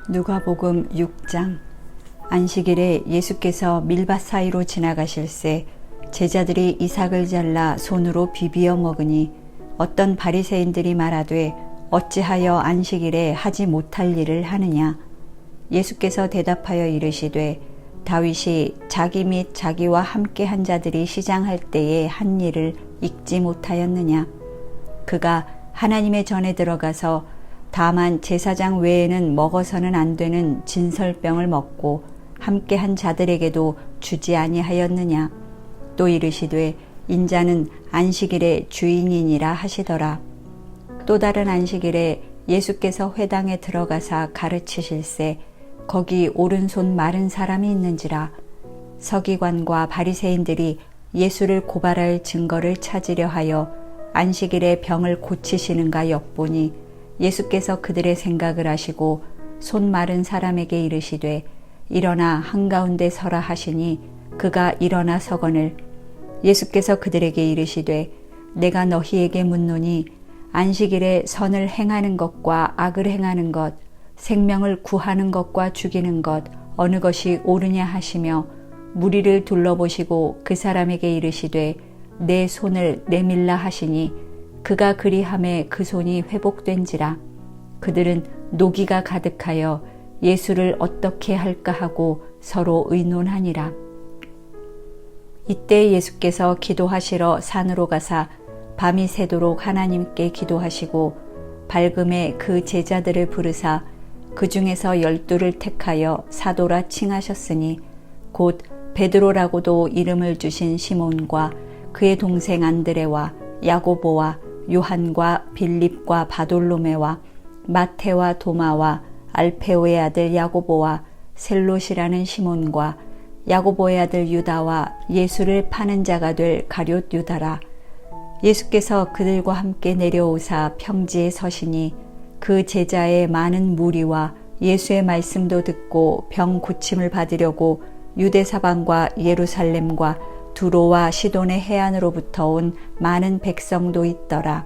누가복음 6장. 안식일에 예수께서 밀밭 사이로 지나가실새 제자들이 이삭을 잘라 손으로 비비어 먹으니 어떤 바리새인들이 말하되 어찌하여 안식일에 하지 못할 일을 하느냐. 예수께서 대답하여 이르시되 다윗이 자기 및 자기와 함께 한 자들이 시장할 때에 한 일을 읽지 못하였느냐. 그가 하나님의 전에 들어가서 다만 제사장 외에는 먹어서는 안 되는 진설병을 먹고 함께 한 자들에게도 주지 아니하였느냐. 또 이르시되 인자는 안식일의 주인이니라 하시더라. 또 다른 안식일에 예수께서 회당에 들어가사 가르치실새 거기 오른손 마른 사람이 있는지라. 서기관과 바리새인들이 예수를 고발할 증거를 찾으려 하여 안식일에 병을 고치시는가 엿보니 예수께서 그들의 생각을 아시고 손 마른 사람에게 이르시되 일어나 한가운데 서라 하시니 그가 일어나 서거늘. 예수께서 그들에게 이르시되 내가 너희에게 묻노니 안식일에 선을 행하는 것과 악을 행하는 것, 생명을 구하는 것과 죽이는 것 어느 것이 옳으냐 하시며 무리를 둘러보시고 그 사람에게 이르시되 내 손을 내밀라 하시니 그가 그리함에 그 손이 회복된지라. 그들은 노기가 가득하여 예수를 어떻게 할까 하고 서로 의논하니라. 이때 예수께서 기도하시러 산으로 가사 밤이 새도록 하나님께 기도하시고 밝음에 그 제자들을 부르사 그 중에서 12를 택하여 사도라 칭하셨으니 곧 베드로라고도 이름을 주신 시몬과 그의 동생 안드레와 야고보와 요한과 빌립과 바돌로메와 마테와 도마와 알페오의 아들 야고보와 셀롯이라는 시몬과 야고보의 아들 유다와 예수를 파는 자가 될 가룟 유다라. 예수께서 그들과 함께 내려오사 평지에 서시니 그 제자의 많은 무리와 예수의 말씀도 듣고 병 고침을 받으려고 유대 사방과 예루살렘과 두로와 시돈의 해안으로부터 온 많은 백성도 있더라.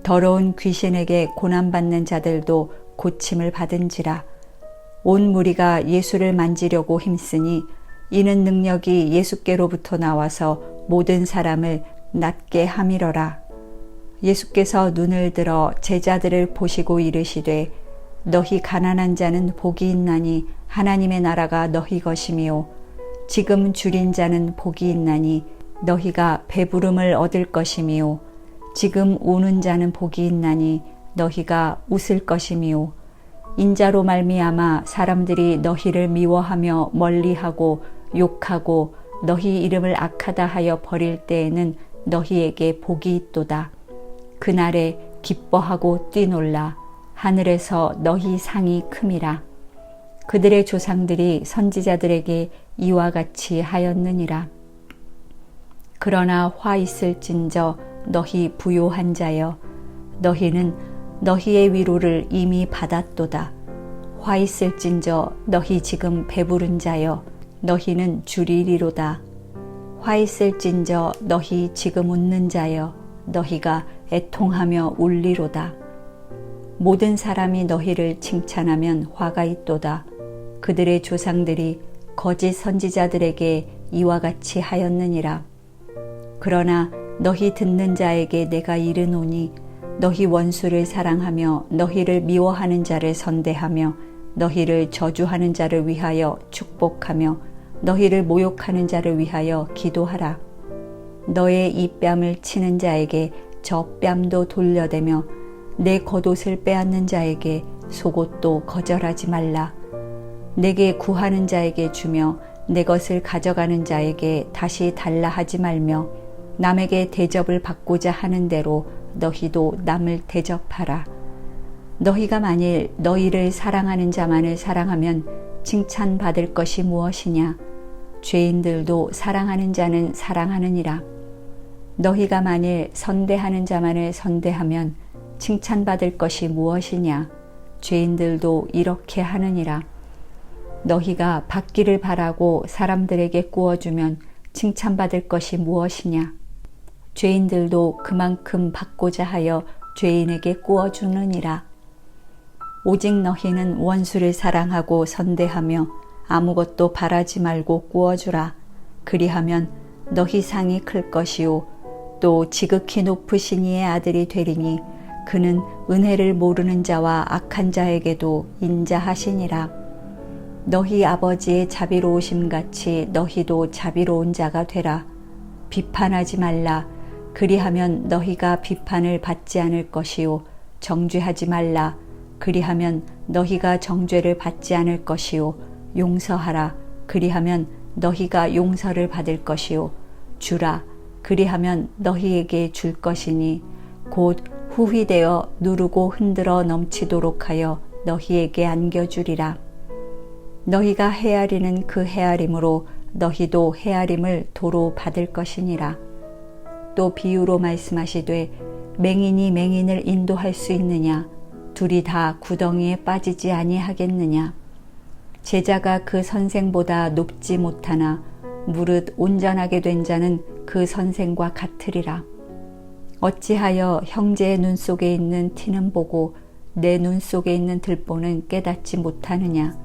더러운 귀신에게 고난받는 자들도 고침을 받은지라. 온 무리가 예수를 만지려고 힘쓰니 이는 능력이 예수께로부터 나와서 모든 사람을 낫게 함이러라. 예수께서 눈을 들어 제자들을 보시고 이르시되 너희 가난한 자는 복이 있나니 하나님의 나라가 너희 것이미요. 지금 줄인 자는 복이 있나니 너희가 배부름을 얻을 것이미요. 지금 우는 자는 복이 있나니 너희가 웃을 것이미요. 인자로 말미암아 사람들이 너희를 미워하며 멀리하고 욕하고 너희 이름을 악하다 하여 버릴 때에는 너희에게 복이 있도다. 그날에 기뻐하고 뛰놀라. 하늘에서 너희 상이 큼이라. 그들의 조상들이 선지자들에게 이와 같이 하였느니라. 그러나 화 있을진저 너희 부요한 자여 너희는 너희의 위로를 이미 받았도다. 화 있을진저 너희 지금 배부른 자여 너희는 줄이리로다. 화 있을진저 너희 지금 웃는 자여 너희가 애통하며 울리로다. 모든 사람이 너희를 칭찬하면 화가 있도다. 그들의 조상들이 거짓 선지자들에게 이와 같이 하였느니라. 그러나 너희 듣는 자에게 내가 이르노니 너희 원수를 사랑하며 너희를 미워하는 자를 선대하며 너희를 저주하는 자를 위하여 축복하며 너희를 모욕하는 자를 위하여 기도하라. 너의 이 뺨을 치는 자에게 저 뺨도 돌려대며 내 겉옷을 빼앗는 자에게 속옷도 거절하지 말라. 내게 구하는 자에게 주며 내 것을 가져가는 자에게 다시 달라 하지 말며 남에게 대접을 받고자 하는 대로 너희도 남을 대접하라. 너희가 만일 너희를 사랑하는 자만을 사랑하면 칭찬받을 것이 무엇이냐. 죄인들도 사랑하는 자는 사랑하느니라. 너희가 만일 선대하는 자만을 선대하면 칭찬받을 것이 무엇이냐. 죄인들도 이렇게 하느니라. 너희가 받기를 바라고 사람들에게 구워주면 칭찬받을 것이 무엇이냐. 죄인들도 그만큼 받고자 하여 죄인에게 구워주느니라. 오직 너희는 원수를 사랑하고 선대하며 아무것도 바라지 말고 구워주라. 그리하면 너희 상이 클 것이요 또 지극히 높으신 이의 아들이 되리니 그는 은혜를 모르는 자와 악한 자에게도 인자하시니라. 너희 아버지의 자비로우심 같이 너희도 자비로운 자가 되라. 비판하지 말라. 그리하면 너희가 비판을 받지 않을 것이요 정죄하지 말라. 그리하면 너희가 정죄를 받지 않을 것이요 용서하라. 그리하면 너희가 용서를 받을 것이요 주라. 그리하면 너희에게 줄 것이니 곧 후휘되어 누르고 흔들어 넘치도록 하여 너희에게 안겨주리라. 너희가 헤아리는 그 헤아림으로 너희도 헤아림을 도로 받을 것이니라. 또 비유로 말씀하시되 맹인이 맹인을 인도할 수 있느냐? 둘이 다 구덩이에 빠지지 아니하겠느냐? 제자가 그 선생보다 높지 못하나 무릇 온전하게 된 자는 그 선생과 같으리라. 어찌하여 형제의 눈 속에 있는 티는 보고 내 눈 속에 있는 들보는 깨닫지 못하느냐?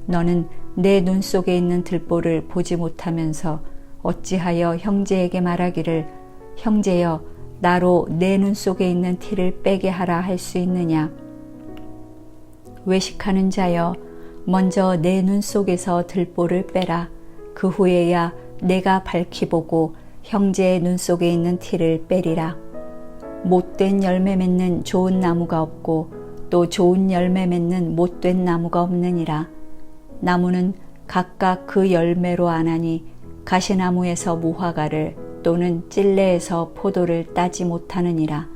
너는 내 눈 속에 있는 들보를 보지 못하면서 어찌하여 형제에게 말하기를 형제여 나로 내 눈 속에 있는 티를 빼게 하라 할 수 있느냐? 외식하는 자여 먼저 내 눈 속에서 들보를 빼라. 그 후에야 내가 밝히 보고 형제의 눈 속에 있는 티를 빼리라. 못된 열매 맺는 좋은 나무가 없고 또 좋은 열매 맺는 못된 나무가 없느니라. 나무는 각각 그 열매로 아나니 가시나무에서 무화과를 또는 찔레에서 포도를 따지 못하느니라.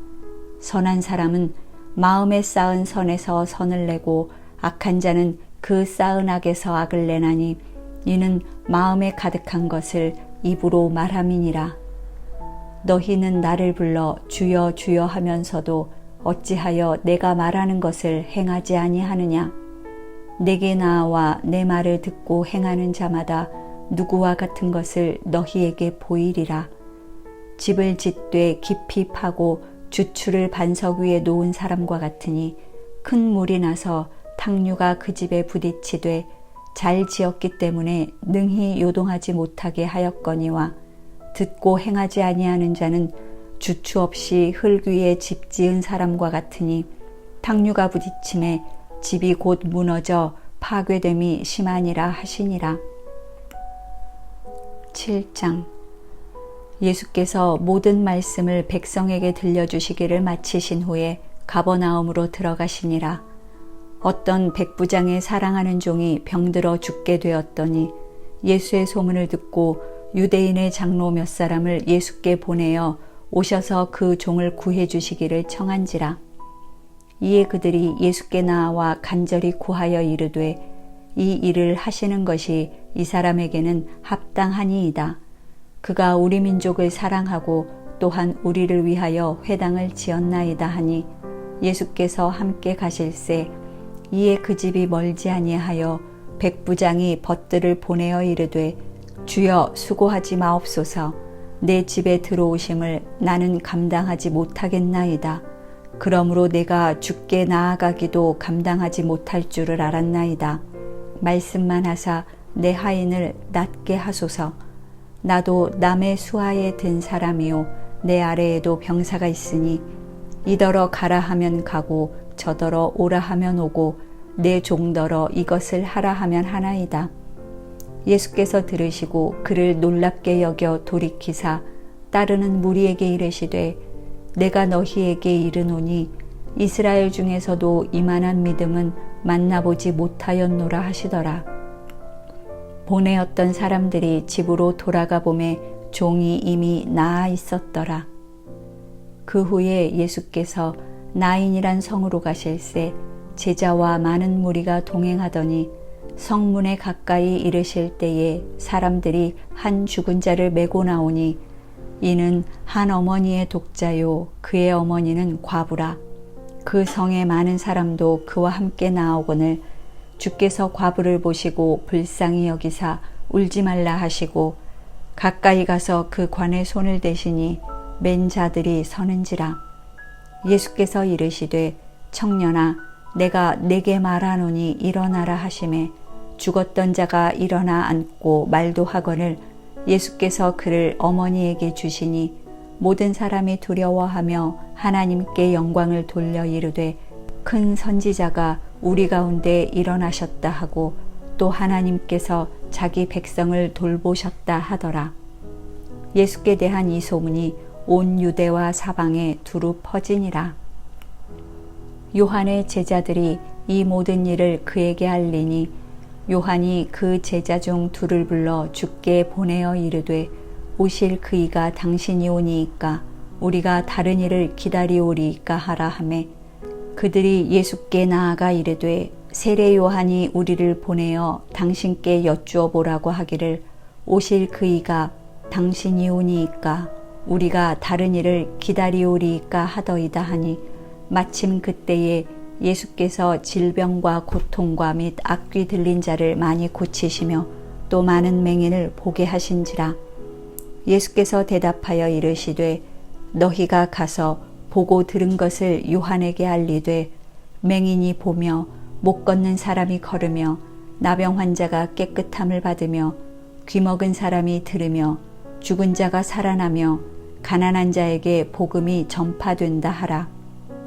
선한 사람은 마음에 쌓은 선에서 선을 내고 악한 자는 그 쌓은 악에서 악을 내나니 이는 마음에 가득한 것을 입으로 말함이니라. 너희는 나를 불러 주여 주여 하면서도 어찌하여 내가 말하는 것을 행하지 아니하느냐? 내게 나아와 내 말을 듣고 행하는 자마다 누구와 같은 것을 너희에게 보이리라. 집을 짓되 깊이 파고 주추를 반석 위에 놓은 사람과 같으니 큰 물이 나서 탕류가 그 집에 부딪히되 잘 지었기 때문에 능히 요동하지 못하게 하였거니와 듣고 행하지 아니하는 자는 주추 없이 흙 위에 집 지은 사람과 같으니 탕류가 부딪힘에 집이 곧 무너져 파괴됨이 심하니라 하시니라. 7장. 예수께서 모든 말씀을 백성에게 들려주시기를 마치신 후에 가버나움으로 들어가시니라. 어떤 백부장의 사랑하는 종이 병들어 죽게 되었더니 예수의 소문을 듣고 유대인의 장로 몇 사람을 예수께 보내어 오셔서 그 종을 구해 주시기를 청한지라. 이에 그들이 예수께 나와 간절히 구하여 이르되 이 일을 하시는 것이 이 사람에게는 합당하니이다. 그가 우리 민족을 사랑하고 또한 우리를 위하여 회당을 지었나이다 하니 예수께서 함께 가실새 이에 그 집이 멀지 아니하여 백부장이 벗들을 보내어 이르되 주여 수고하지 마옵소서. 내 집에 들어오심을 나는 감당하지 못하겠나이다. 그러므로 내가 주께 나아가기도 감당하지 못할 줄을 알았나이다. 말씀만 하사 내 하인을 낫게 하소서. 나도 남의 수하에 든 사람이요 내 아래에도 병사가 있으니 이더러 가라 하면 가고 저더러 오라 하면 오고 내 종더러 이것을 하라 하면 하나이다. 예수께서 들으시고 그를 놀랍게 여겨 돌이키사 따르는 무리에게 이르시되 내가 너희에게 이르노니 이스라엘 중에서도 이만한 믿음은 만나보지 못하였노라 하시더라. 보내었던 사람들이 집으로 돌아가 보매 종이 이미 나아 있었더라. 그 후에 예수께서 나인이란 성으로 가실새 제자와 많은 무리가 동행하더니 성문에 가까이 이르실 때에 사람들이 한 죽은 자를 메고 나오니 이는 한 어머니의 독자요 그의 어머니는 과부라. 그 성에 많은 사람도 그와 함께 나오거늘 주께서 과부를 보시고 불쌍히 여기사 울지 말라 하시고 가까이 가서 그 관에 손을 대시니 맨 자들이 서는지라. 예수께서 이르시되 청년아 내가 네게 말하노니 일어나라 하시매 죽었던 자가 일어나 앉고 말도 하거늘 예수께서 그를 어머니에게 주시니 모든 사람이 두려워하며 하나님께 영광을 돌려 이르되 큰 선지자가 우리 가운데 일어나셨다 하고 또 하나님께서 자기 백성을 돌보셨다 하더라. 예수께 대한 이 소문이 온 유대와 사방에 두루 퍼지니라. 요한의 제자들이 이 모든 일을 그에게 알리니 요한이 그 제자 중 둘을 불러 주께 보내어 이르되 오실 그이가 당신이 오니이까 우리가 다른 일을 기다리오리이까 하라 하매 그들이 예수께 나아가 이르되 세례 요한이 우리를 보내어 당신께 여쭈어 보라고 하기를 오실 그이가 당신이 오니이까 우리가 다른 일을 기다리오리이까 하더이다 하니 마침 그때에 예수께서 질병과 고통과 및 악귀 들린 자를 많이 고치시며 또 많은 맹인을 보게 하신지라. 예수께서 대답하여 이르시되 너희가 가서 보고 들은 것을 요한에게 알리되 맹인이 보며 못 걷는 사람이 걸으며 나병 환자가 깨끗함을 받으며 귀먹은 사람이 들으며 죽은 자가 살아나며 가난한 자에게 복음이 전파된다 하라.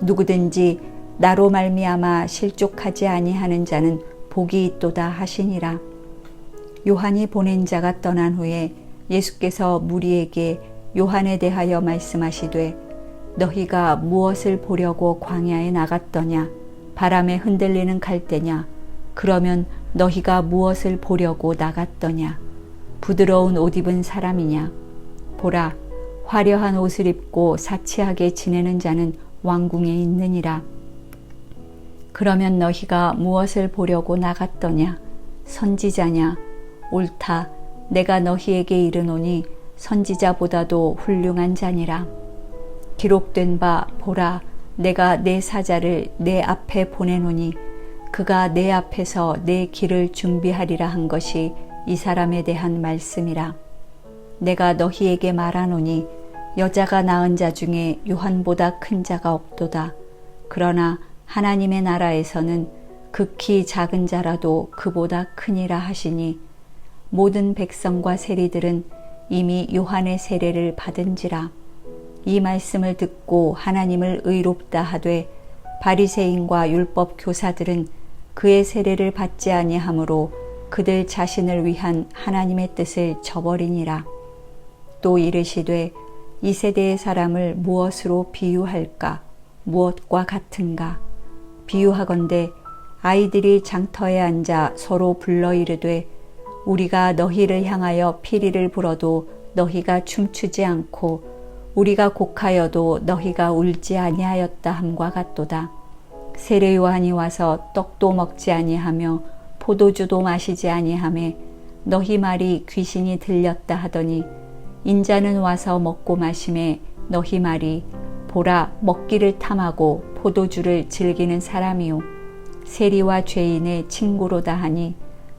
누구든지 나로 말미암아 실족하지 아니하는 자는 복이 있도다 하시니라. 요한이 보낸 자가 떠난 후에 예수께서 무리에게 요한에 대하여 말씀하시되 너희가 무엇을 보려고 광야에 나갔더냐? 바람에 흔들리는 갈대냐? 그러면 너희가 무엇을 보려고 나갔더냐? 부드러운 옷 입은 사람이냐? 보라, 화려한 옷을 입고 사치하게 지내는 자는 왕궁에 있느니라. 그러면 너희가 무엇을 보려고 나갔더냐? 선지자냐? 옳다. 내가 너희에게 이르노니 선지자보다도 훌륭한 자니라. 기록된 바 보라, 내가 내 사자를 내 앞에 보내노니 그가 내 앞에서 내 길을 준비하리라 한 것이 이 사람에 대한 말씀이라. 내가 너희에게 말하노니 여자가 낳은 자 중에 요한보다 큰 자가 없도다. 그러나 하나님의 나라에서는 극히 작은 자라도 그보다 크니라 하시니 모든 백성과 세리들은 이미 요한의 세례를 받은지라. 이 말씀을 듣고 하나님을 의롭다 하되 바리새인과 율법 교사들은 그의 세례를 받지 아니하므로 그들 자신을 위한 하나님의 뜻을 저버리니라. 또 이르시되 이 세대의 사람을 무엇으로 비유할까? 무엇과 같은가? 비유하건대 아이들이 장터에 앉아 서로 불러 이르되 우리가 너희를 향하여 피리를 불어도 너희가 춤추지 않고 우리가 곡하여도 너희가 울지 아니하였다 함과 같도다. 세례 요한이 와서 떡도 먹지 아니하며 포도주도 마시지 아니하며 너희 말이 귀신이 들렸다 하더니 인자는 와서 먹고 마시매 너희 말이 보라 먹기를 탐하고 포도주를 즐기는 사람이요 세리와 죄인의 친구로다 하니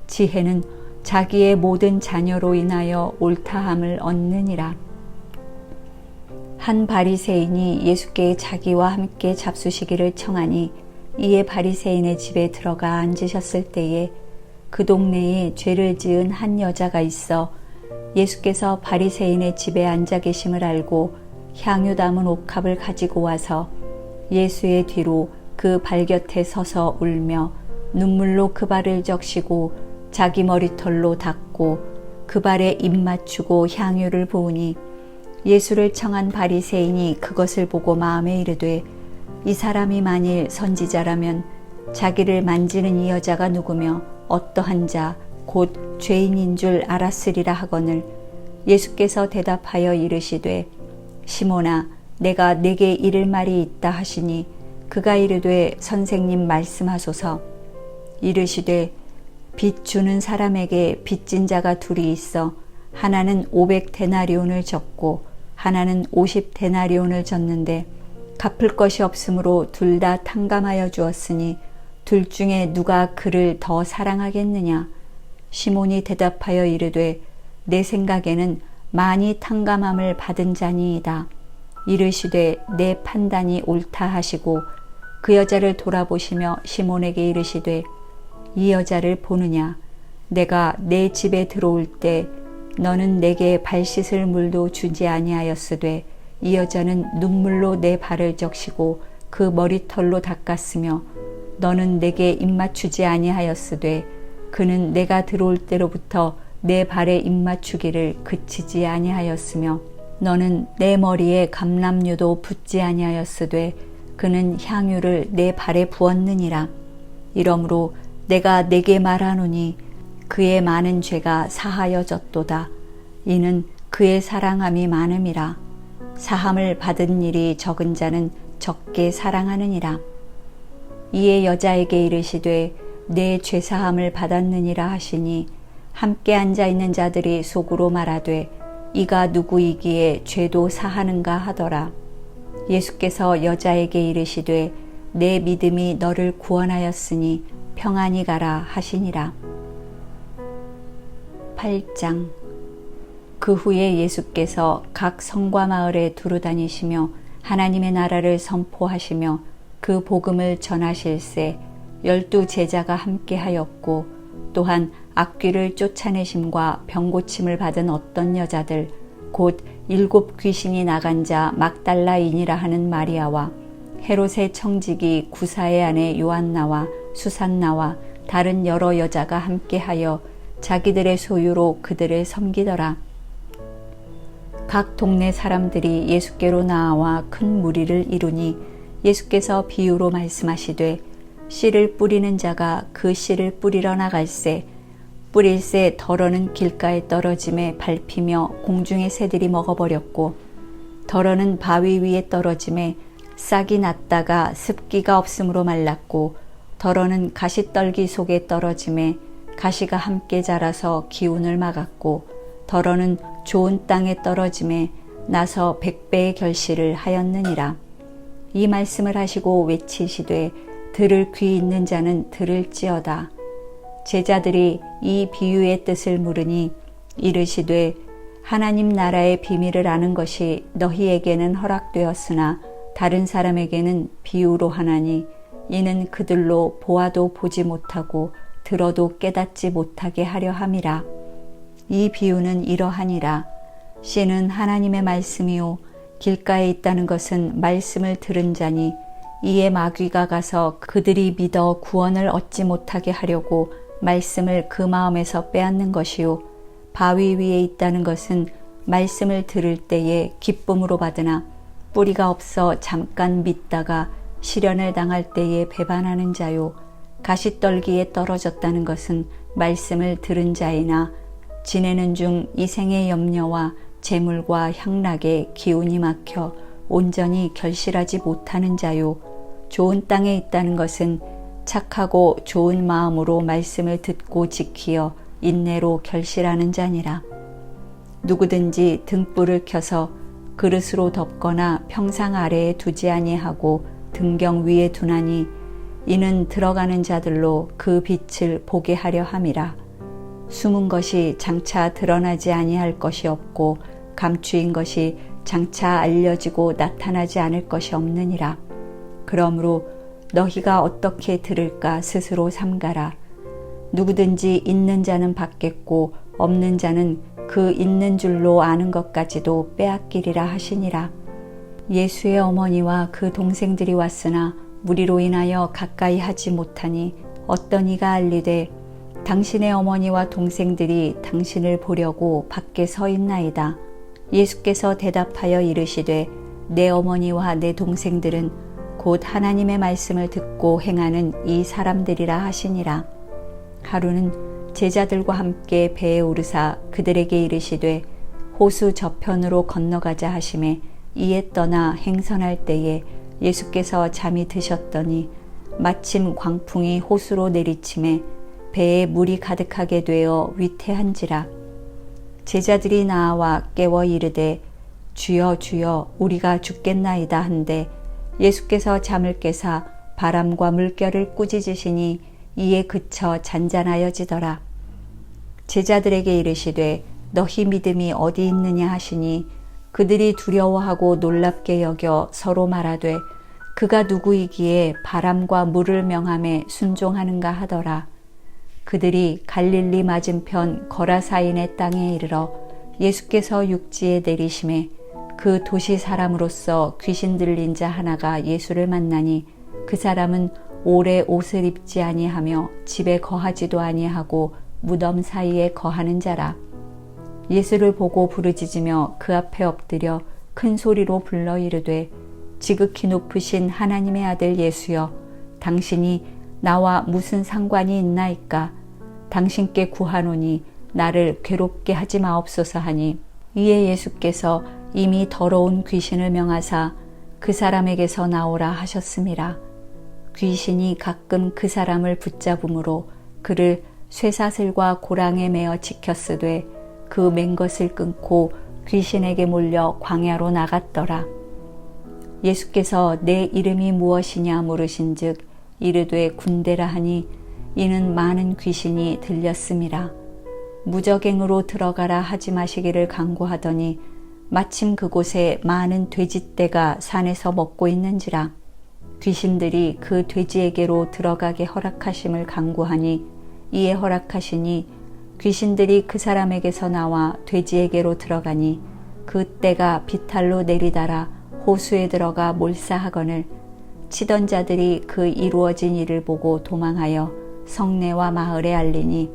지혜는 자기의 모든 자녀로 인하여 옳다함을 얻느니라. 한 바리새인이 예수께 자기와 함께 잡수시기를 청하니 이에 바리새인의 집에 들어가 앉으셨을 때에 그 동네에 죄를 지은 한 여자가 있어 예수께서 바리새인의 집에 앉아 계심을 알고 향유 담은 옥합을 가지고 와서 예수의 뒤로 그 발 곁에 서서 울며 눈물로 그 발을 적시고 자기 머리털로 닦고 그 발에 입 맞추고 향유를 부으니 예수를 청한 바리새인이 그것을 보고 마음에 이르되 이 사람이 만일 선지자라면 자기를 만지는 이 여자가 누구며 어떠한 자 곧 죄인인 줄 알았으리라 하거늘 예수께서 대답하여 이르시되 시몬아 내가 네게 이를 말이 있다 하시니 그가 이르되 선생님 말씀하소서. 이르시되 빚 주는 사람에게 빚진 자가 둘이 있어 하나는 500데나리온을 졌고 하나는 50데나리온을 졌는데 갚을 것이 없으므로 둘 다 탕감하여 주었으니 둘 중에 누가 그를 더 사랑하겠느냐? 시몬이 대답하여 이르되 내 생각에는 많이 탕감함을 받은 자니이다. 이르시되 내 판단이 옳다 하시고 그 여자를 돌아보시며 시몬에게 이르시되 이 여자를 보느냐? 내가 내 집에 들어올 때 너는 내게 발 씻을 물도 주지 아니하였으되 이 여자는 눈물로 내 발을 적시고 그 머리털로 닦았으며 너는 내게 입맞추지 아니하였으되 그는 내가 들어올 때로부터 내 발에 입맞추기를 그치지 아니하였으며 너는 내 머리에 감람유도 붓지 아니하였으되 그는 향유를 내 발에 부었느니라. 이러므로 내가 내게 말하노니 그의 많은 죄가 사하여졌도다. 이는 그의 사랑함이 많음이라. 사함을 받은 일이 적은 자는 적게 사랑하느니라. 이에 여자에게 이르시되 내 죄사함을 받았느니라 하시니 함께 앉아있는 자들이 속으로 말하되 이가 누구이기에 죄도 사하는가 하더라. 예수께서 여자에게 이르시되 내 믿음이 너를 구원하였으니 평안히 가라 하시니라. 8장. 그 후에 예수께서 각 성과 마을에 두루 다니시며 하나님의 나라를 선포하시며 그 복음을 전하실세 12 제자가 함께하였고 또한 악귀를 쫓아내심과 병고침을 받은 어떤 여자들 곧 7 귀신이 나간 자 막달라인이라 하는 마리아와 헤롯의 청지기 구사의 아내 요한나와 수산나와 다른 여러 여자가 함께하여 자기들의 소유로 그들을 섬기더라. 각 동네 사람들이 예수께로 나와 큰 무리를 이루니 예수께서 비유로 말씀하시되 씨를 뿌리는 자가 그 씨를 뿌리러 나갈새 뿌릴새 덜어는 길가에 떨어짐에 밟히며 공중의 새들이 먹어버렸고 덜어는 바위 위에 떨어짐에 싹이 났다가 습기가 없으므로 말랐고 덜어는 가시떨기 속에 떨어짐에 가시가 함께 자라서 기운을 막았고 덜어는 좋은 땅에 떨어짐에 나서 100배의 결실을 하였느니라. 이 말씀을 하시고 외치시되 들을 귀 있는 자는 들을지어다. 제자들이 이 비유의 뜻을 물으니 이르시되 하나님 나라의 비밀을 아는 것이 너희에게는 허락되었으나 다른 사람에게는 비유로 하나니 이는 그들로 보아도 보지 못하고 들어도 깨닫지 못하게 하려 함이라. 이 비유는 이러하니라. 씨는 하나님의 말씀이요 길가에 있다는 것은 말씀을 들은 자니 이에 마귀가 가서 그들이 믿어 구원을 얻지 못하게 하려고 말씀을 그 마음에서 빼앗는 것이요 바위 위에 있다는 것은 말씀을 들을 때에 기쁨으로 받으나 뿌리가 없어 잠깐 믿다가 시련을 당할 때에 배반하는 자요 가시떨기에 떨어졌다는 것은 말씀을 들은 자이나 지내는 중 이 생의 염려와 재물과 향락에 기운이 막혀 온전히 결실하지 못하는 자요 좋은 땅에 있다는 것은 착하고 좋은 마음으로 말씀을 듣고 지키어 인내로 결실하는 자니라. 누구든지 등불을 켜서 그릇으로 덮거나 평상 아래에 두지 아니하고 등경 위에 두나니 이는 들어가는 자들로 그 빛을 보게 하려 함이라. 숨은 것이 장차 드러나지 아니할 것이 없고 감추인 것이 장차 알려지고 나타나지 않을 것이 없느니라. 그러므로 너희가 어떻게 들을까 스스로 삼가라. 누구든지 있는 자는 받겠고 없는 자는 그 있는 줄로 아는 것까지도 빼앗기리라 하시니라. 예수의 어머니와 그 동생들이 왔으나 무리로 인하여 가까이 하지 못하니 어떤 이가 알리되 당신의 어머니와 동생들이 당신을 보려고 밖에 서 있나이다. 예수께서 대답하여 이르시되 내 어머니와 내 동생들은 곧 하나님의 말씀을 듣고 행하는 이 사람들이라 하시니라. 하루는 제자들과 함께 배에 오르사 그들에게 이르시되 호수 저편으로 건너가자 하시매 이에 떠나 행선할 때에 예수께서 잠이 드셨더니 마침 광풍이 호수로 내리침에 배에 물이 가득하게 되어 위태한지라. 제자들이 나와 깨워 이르되 주여 주여 우리가 죽겠나이다 한데 예수께서 잠을 깨사 바람과 물결을 꾸짖으시니 이에 그쳐 잔잔하여지더라. 제자들에게 이르시되 너희 믿음이 어디 있느냐 하시니 그들이 두려워하고 놀랍게 여겨 서로 말하되 그가 누구이기에 바람과 물을 명함에 순종하는가 하더라. 그들이 갈릴리 맞은편 거라사인의 땅에 이르러 예수께서 육지에 내리심에 그 도시 사람으로서 귀신 들린 자 하나가 예수를 만나니 그 사람은 오래 옷을 입지 아니하며 집에 거하지도 아니하고 무덤 사이에 거하는 자라. 예수를 보고 부르짖으며 그 앞에 엎드려 큰 소리로 불러 이르되 지극히 높으신 하나님의 아들 예수여, 당신이 나와 무슨 상관이 있나이까? 당신께 구하노니 나를 괴롭게 하지 마옵소서 하니, 이에 예수께서 이미 더러운 귀신을 명하사 그 사람에게서 나오라 하셨음이라. 귀신이 가끔 그 사람을 붙잡음으로 그를 쇠사슬과 고랑에 매어 지켰으되 그 맨 것을 끊고 귀신에게 몰려 광야로 나갔더라. 예수께서 내 이름이 무엇이냐 물으신즉 이르되 군대라 하니 이는 많은 귀신이 들렸음이라. 무적행으로 들어가라 하지 마시기를 간구하더니 마침 그곳에 많은 돼지떼가 산에서 먹고 있는지라. 귀신들이 그 돼지에게로 들어가게 허락하심을 간구하니 이에 허락하시니 귀신들이 그 사람에게서 나와 돼지에게로 들어가니 그 떼가 비탈로 내리달아 호수에 들어가 몰사하거늘 치던 자들이 그 이루어진 일을 보고 도망하여 성내와 마을에 알리니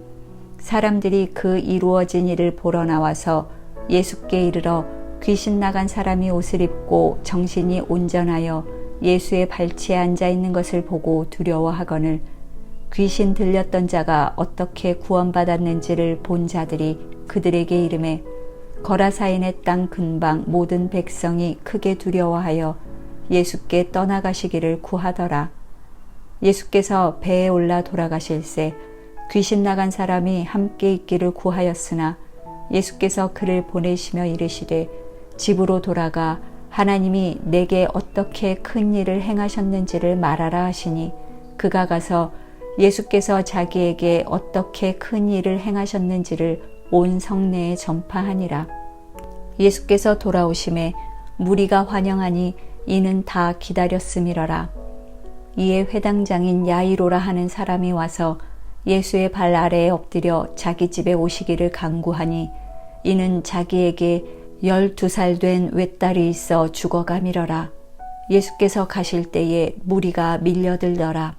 사람들이 그 이루어진 일을 보러 나와서 예수께 이르러 귀신 나간 사람이 옷을 입고 정신이 온전하여 예수의 발치에 앉아 있는 것을 보고 두려워하거늘 귀신 들렸던 자가 어떻게 구원받았는지를 본 자들이 그들에게 이르매 거라사인의 땅 근방 모든 백성이 크게 두려워하여 예수께 떠나가시기를 구하더라. 예수께서 배에 올라 돌아가실새 귀신 나간 사람이 함께 있기를 구하였으나 예수께서 그를 보내시며 이르시되 집으로 돌아가 하나님이 내게 어떻게 큰 일을 행하셨는지를 말하라 하시니 그가 가서 예수께서 자기에게 어떻게 큰 일을 행하셨는지를 온 성내에 전파하니라. 예수께서 돌아오심에 무리가 환영하니 이는 다 기다렸음이러라. 이에 회당장인 야이로라 하는 사람이 와서 예수의 발 아래에 엎드려 자기 집에 오시기를 간구하니 이는 자기에게 12살 된 외딸이 있어 죽어가미러라. 예수께서 가실 때에 무리가 밀려들더라.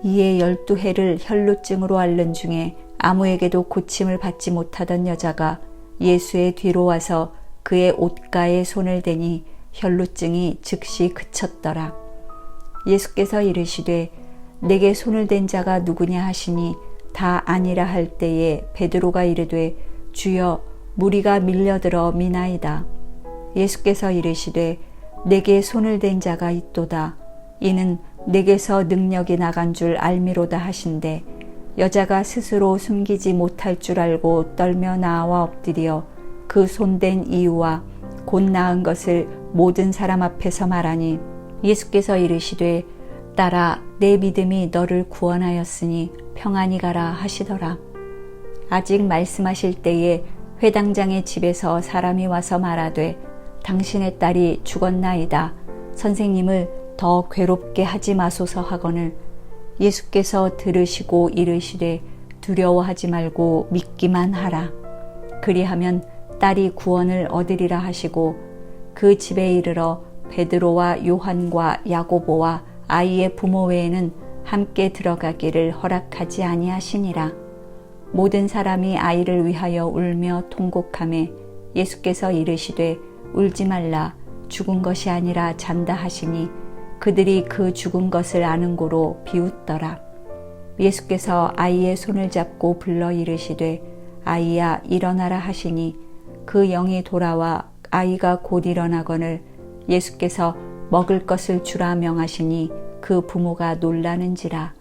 이에 12해를 혈루증으로 앓는 중에 아무에게도 고침을 받지 못하던 여자가 예수의 뒤로 와서 그의 옷가에 손을 대니 혈루증이 즉시 그쳤더라. 예수께서 이르시되 내게 손을 댄 자가 누구냐 하시니 다 아니라 할 때에 베드로가 이르되 주여 무리가 밀려들어 미나이다. 예수께서 이르시되 내게 손을 댄 자가 있도다. 이는 내게서 능력이 나간 줄 알미로다 하신대 여자가 스스로 숨기지 못할 줄 알고 떨며 나와 엎드려 그 손댄 이유와 곧 나은 것을 모든 사람 앞에서 말하니 예수께서 이르시되 딸아 내 믿음이 너를 구원하였으니 평안히 가라 하시더라. 아직 말씀하실 때에 회당장의 집에서 사람이 와서 말하되 당신의 딸이 죽었나이다. 선생님을 더 괴롭게 하지 마소서 하거늘 예수께서 들으시고 이르시되 두려워하지 말고 믿기만 하라. 그리하면 딸이 구원을 얻으리라 하시고 그 집에 이르러 베드로와 요한과 야고보와 아이의 부모 외에는 함께 들어가기를 허락하지 아니하시니라. 모든 사람이 아이를 위하여 울며 통곡하매 예수께서 이르시되 울지 말라 죽은 것이 아니라 잔다 하시니 그들이 그 죽은 것을 아는 고로 비웃더라. 예수께서 아이의 손을 잡고 불러 이르시되 아이야 일어나라 하시니 그 영이 돌아와 아이가 곧 일어나거늘 예수께서 먹을 것을 주라 명하시니 그 부모가 놀라는지라.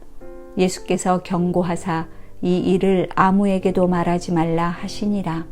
예수께서 경고하사 이 일을 아무에게도 말하지 말라 하시니라.